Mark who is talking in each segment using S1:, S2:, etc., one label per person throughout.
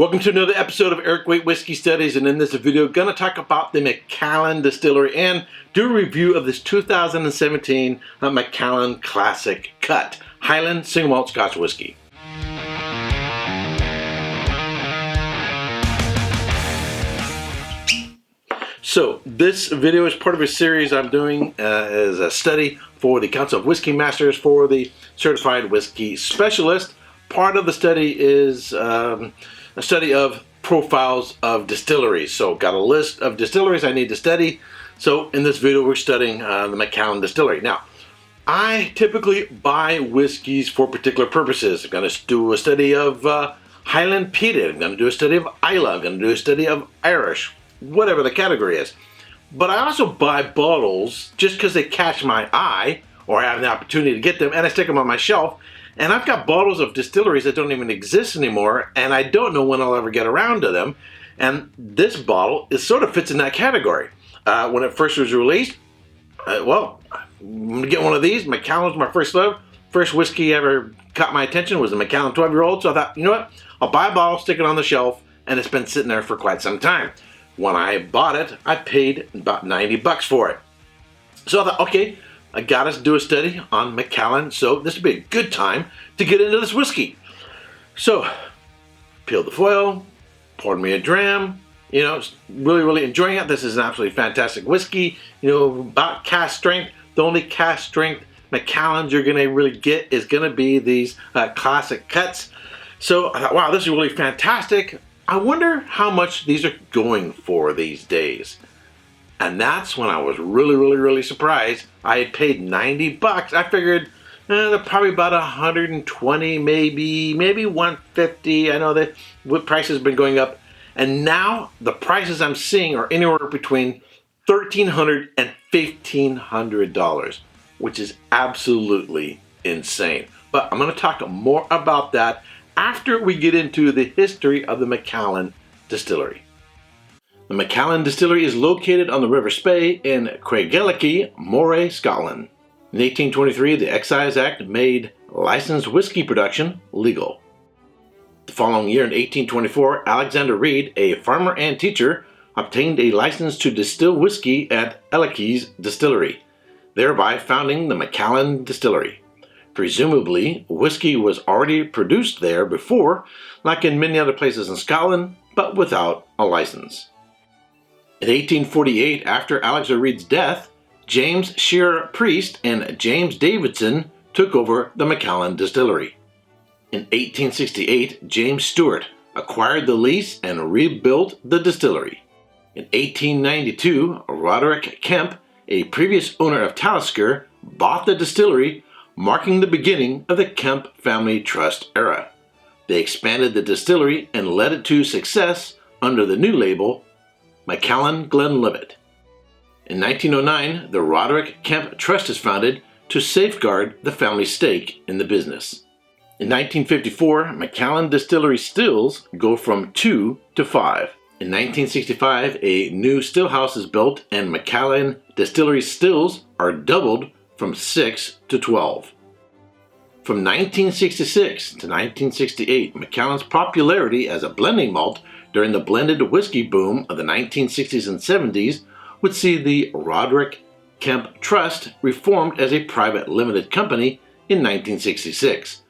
S1: Welcome to another episode of Erik Wait Whiskey Studies, and in this video, I'm going to talk about the Macallan Distillery and do a review of this 2017 Macallan Classic Cut Highland Single Malt Scotch Whisky. So this video is part of a series I'm doing as a study for the Council of Whiskey Masters for the Certified Whiskey Specialist. Part of the study is a study of profiles of distilleries. So got a list of distilleries I need to study. So in this video we're studying the Macallan Distillery. Now I typically buy whiskeys for particular purposes. I'm going to do a study of Highland Peated. I'm going to do a study of Islay. I'm going to do a study of Irish, whatever the category is. But I also buy bottles just because they catch my eye or I have the opportunity to get them, and I stick them on my shelf. And I've got bottles of distilleries that don't even exist anymore, and I don't know when I'll ever get around to them. And this bottle sort of fits in that category. When it first was released, well, I'm going to get one of these. Macallan was my first love. First whiskey ever caught my attention was a Macallan 12-year-old. So I thought, you know what? I'll buy a bottle, stick it on the shelf, and it's been sitting there for quite some time. When I bought it, I paid about 90 bucks for it. So I thought, okay, I got us to do a study on Macallan, so this would be a good time to get into this whiskey. So, peeled the foil, poured me a dram, really enjoying it. This is an absolutely fantastic whiskey, about cask strength. The only cask strength Macallans you're going to really get is going to be these classic cuts. So I thought, wow, this is really fantastic. I wonder how much these are going for these days. And that's when I was really surprised. I had paid 90 bucks. I figured they're probably about 120, maybe 150. I know that prices have been going up. And now the prices I'm seeing are anywhere between $1,300 and $1,500, which is absolutely insane. But I'm going to talk more about that after we get into the history of the Macallan Distillery. The Macallan Distillery is located on the River Spey in Craigellachie, Moray, Scotland. In 1823, the Excise Act made licensed whiskey production legal. The following year, in 1824, Alexander Reid, a farmer and teacher, obtained a license to distill whiskey at Ellachie's Distillery, thereby founding the Macallan Distillery. Presumably, whiskey was already produced there before, like in many other places in Scotland, but without a license. In 1848, after Alexander Reid's death, James Shearer Priest and James Davidson took over the Macallan Distillery. In 1868, James Stewart acquired the lease and rebuilt the distillery. In 1892, Roderick Kemp, a previous owner of Talisker, bought the distillery, marking the beginning of the Kemp Family Trust era. They expanded the distillery and led it to success under the new label Macallan Glenlivet. In 1909, the Roderick Kemp Trust is founded to safeguard the family stake in the business. In 1954, Macallan Distillery stills go from 2 to 5. In 1965, a new still house is built and Macallan Distillery stills are doubled from 6 to 12. From 1966 to 1968, Macallan's popularity as a blending malt during the blended whiskey boom of the 1960s and 70s would see the Roderick Kemp Trust reformed as a private limited company in 1966,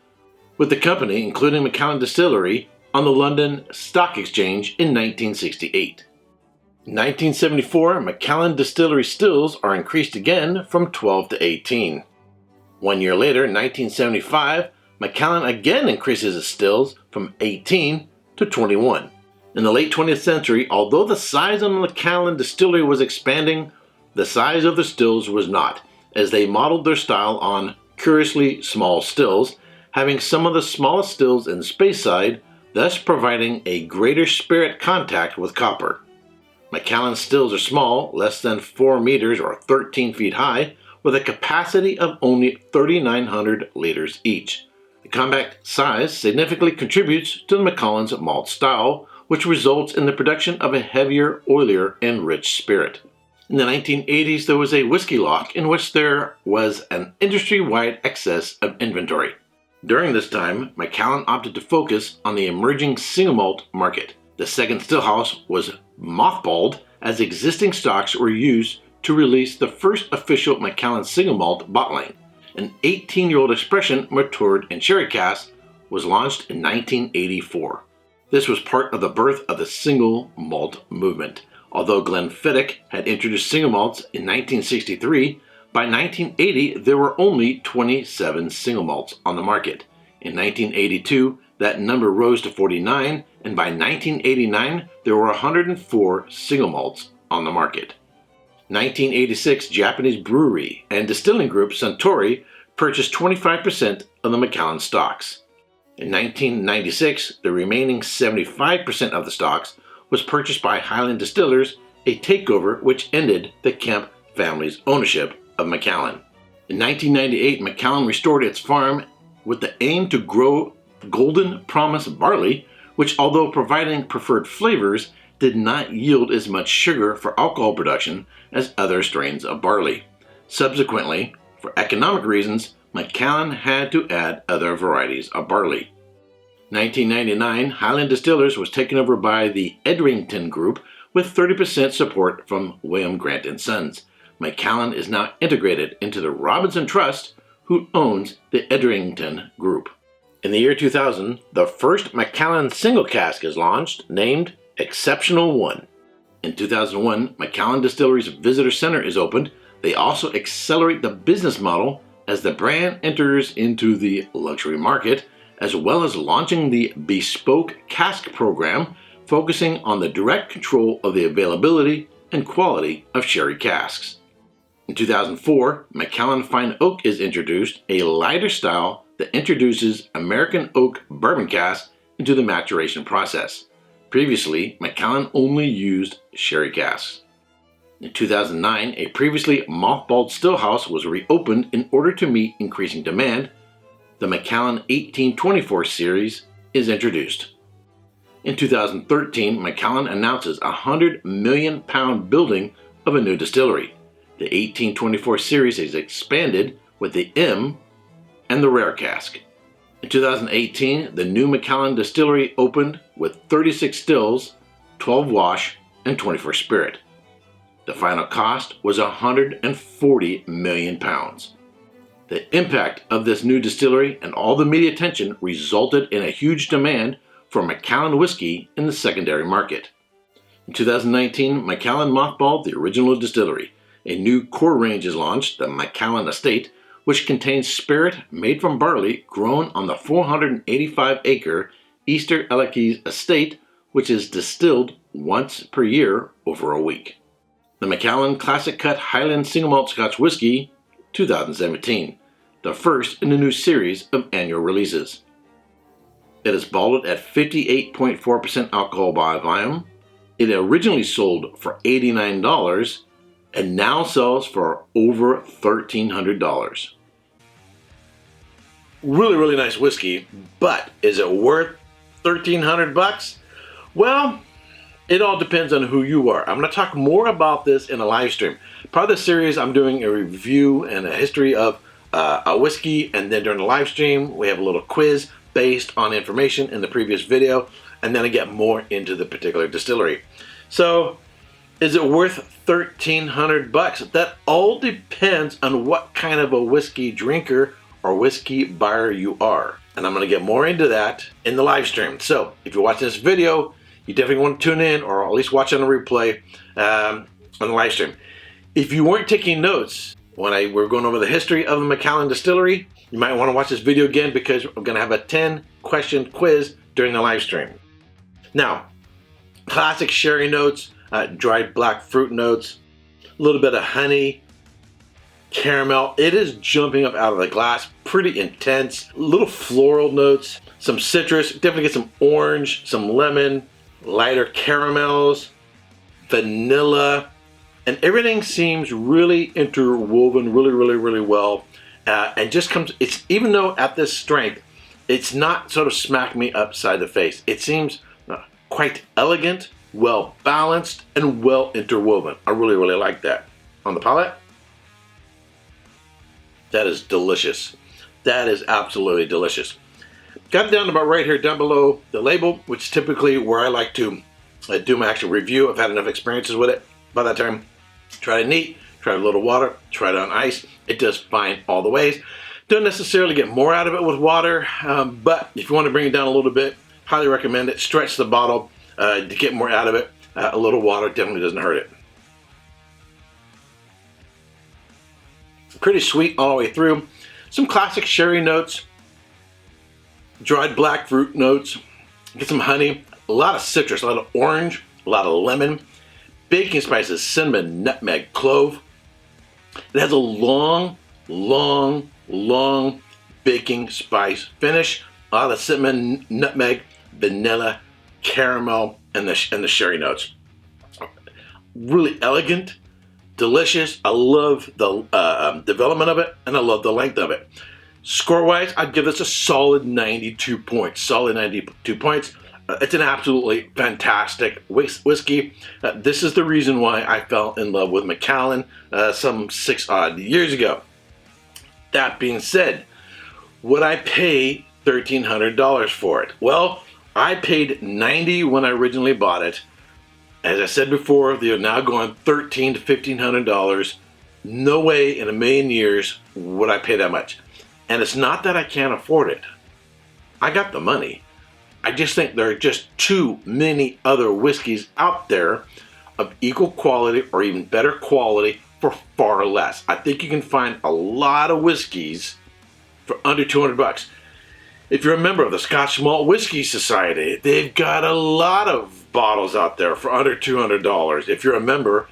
S1: with the company, including Macallan Distillery, on the London Stock Exchange in 1968. In 1974, Macallan Distillery stills are increased again from 12 to 18. 1 year later, in 1975, Macallan again increases its stills from 18 to 21. In the late 20th century, although the size of the Macallan Distillery was expanding, the size of the stills was not, as they modeled their style on curiously small stills, having some of the smallest stills in Speyside, thus providing a greater spirit contact with copper. Macallan stills are small, less than 4 meters or 13 feet high, with a capacity of only 3,900 liters each. The compact size significantly contributes to the Macallan's malt style, which results in the production of a heavier, oilier, and rich spirit. In the 1980s, there was a whiskey lock in which there was an industry-wide excess of inventory. During this time, Macallan opted to focus on the emerging single malt market. The second stillhouse was mothballed as existing stocks were used to release the first official Macallan single malt bottling. An 18-year-old expression matured in sherry casks was launched in 1984. This was part of the birth of the single malt movement. Although Glenfiddich had introduced single malts in 1963, by 1980 there were only 27 single malts on the market. In 1982, that number rose to 49, and by 1989 there were 104 single malts on the market. 1986, Japanese brewery and distilling group Suntory purchased 25% of the Macallan stocks. In 1996, the remaining 75% of the stocks was purchased by Highland Distillers, a takeover which ended the Kemp family's ownership of Macallan. In 1998, Macallan restored its farm with the aim to grow Golden Promise barley, which, although providing preferred flavors, did not yield as much sugar for alcohol production as other strains of barley. Subsequently, for economic reasons, Macallan had to add other varieties of barley. 1999, Highland Distillers was taken over by the Edrington Group with 30% support from William Grant & Sons. Macallan is now integrated into the Robinson Trust, who owns the Edrington Group. In the year 2000, the first Macallan single cask is launched, named Exceptional One. In 2001, Macallan Distillery's Visitor Center is opened. They also accelerate the business model as the brand enters into the luxury market, as well as launching the Bespoke Cask program, focusing on the direct control of the availability and quality of sherry casks. In 2004, Macallan Fine Oak is introduced, a lighter style that introduces American oak bourbon casks into the maturation process. Previously, Macallan only used sherry casks. In 2009, a previously mothballed stillhouse was reopened in order to meet increasing demand. The Macallan 1824 series is introduced. In 2013, Macallan announces a £100 million building of a new distillery. The 1824 series is expanded with the M and the rare cask. In 2018, the new Macallan Distillery opened with 36 stills, 12 wash, and 24 spirit. The final cost was £140 million. The impact of this new distillery and all the media attention resulted in a huge demand for Macallan whiskey in the secondary market. In 2019, Macallan mothballed the original distillery. A new core range is launched, the Macallan Estate, which contains spirit made from barley grown on the 485-acre Easter Ellice's estate, which is distilled once per year over a week. The Macallan Classic Cut Highland Single Malt Scotch Whisky, 2017, the first in a new series of annual releases. It is bottled at 58.4% alcohol by volume. It originally sold for $89 and now sells for over $1,300. Really, really nice whiskey, but is it worth $1,300? Well, it all depends on who you are. I'm going to talk more about this in a live stream. Part of the series, I'm doing a review and a history of a whiskey, and then during the live stream, we have a little quiz based on information in the previous video, and then I get more into the particular distillery. So, is it worth $1,300? That all depends on what kind of a whiskey drinker or whiskey buyer you are. And I'm going to get more into that in the live stream. So, if you're watching this video, you definitely want to tune in or at least watch on a replay on the live stream. If you weren't taking notes when we're going over the history of the Macallan Distillery, you might want to watch this video again because we're going to have a 10-question quiz during the live stream. Now, classic sherry notes, dried black fruit notes, a little bit of honey, caramel. It is jumping up out of the glass, pretty intense. Little floral notes, some citrus, definitely get some orange, some lemon, lighter caramels, vanilla, and everything seems really interwoven really well. And just comes, it's, even though at this strength, it's not sort of smack me upside the face. It seems quite elegant, well balanced, and well interwoven. I really like that. On the palate, that is delicious. That is absolutely delicious. Got it down about right here down below the label, which is typically where I like to do my actual review. I've had enough experiences with it by that time. Try it neat, try it a little water, try it on ice. It does fine all the ways. Don't necessarily get more out of it with water, but if you want to bring it down a little bit, highly recommend it. Stretch the bottle to get more out of it. A little water definitely doesn't hurt it. Pretty sweet all the way through. Some classic sherry notes, dried black fruit notes, get some honey, a lot of citrus, a lot of orange, a lot of lemon, baking spices, cinnamon, nutmeg, clove. It has a long baking spice finish. A lot of cinnamon, nutmeg, vanilla, caramel, and the sherry notes. Really elegant, delicious. I love the development of it, and I love the length of it. Score-wise, I'd give this a solid 92 points. Solid 92 points. It's an absolutely fantastic whiskey. This is the reason why I fell in love with Macallan some 6 odd years ago. That being said, would I pay $1,300 for it? Well, I paid $90 when I originally bought it. As I said before, they're now going $1,300 to $1,500. No way in a million years would I pay that much. And it's not that I can't afford it. I got the money. I just think there are just too many other whiskeys out there of equal quality or even better quality for far less. I think you can find a lot of whiskeys for under 200 bucks. If you're a member of the Scotch Malt Whisky Society, they've got a lot of bottles out there for under $200. If you're a member,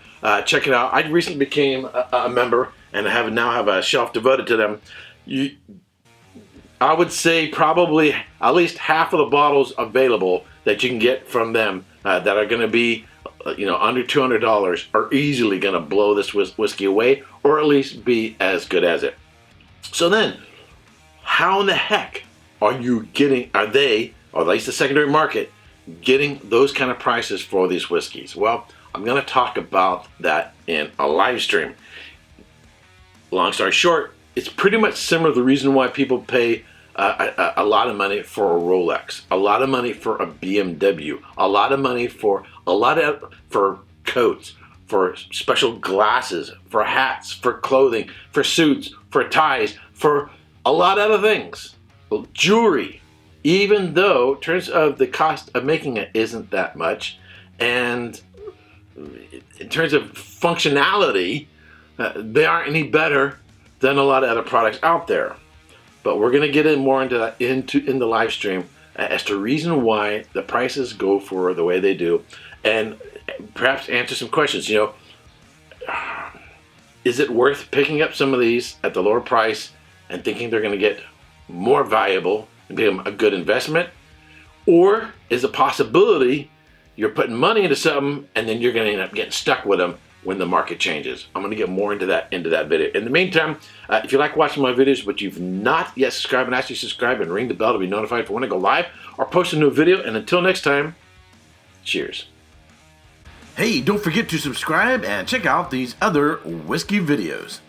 S1: check it out. I recently became a member and I now have a shelf devoted to them. I would say probably at least half of the bottles available that you can get from them that are going to be, under $200 are easily going to blow this whiskey away, or at least be as good as it. So then, how in the heck are they, or at least the secondary market, getting those kind of prices for these whiskeys? Well, I'm going to talk about that in a live stream. Long story short, it's pretty much similar to the reason why people pay a lot of money for a Rolex, a lot of money for a BMW, a lot of money for coats, for special glasses, for hats, for clothing, for suits, for ties, for a lot of other things. Jewelry, even though in terms of the cost of making it isn't that much, and in terms of functionality, they aren't any better than a lot of other products out there. But we're going to get more into that in the live stream as to reason why the prices go for the way they do, and perhaps answer some questions. Is it worth picking up some of these at the lower price and thinking they're going to get more valuable and become a good investment? Or is a possibility you're putting money into something and then you're going to end up getting stuck with them when the market changes? I'm going to get more into that video. In the meantime, if you like watching my videos but you've not yet subscribed, and actually subscribe and ring the bell to be notified for when I go live or post a new video. And until next time, cheers. Hey, don't forget to subscribe and check out these other whiskey videos.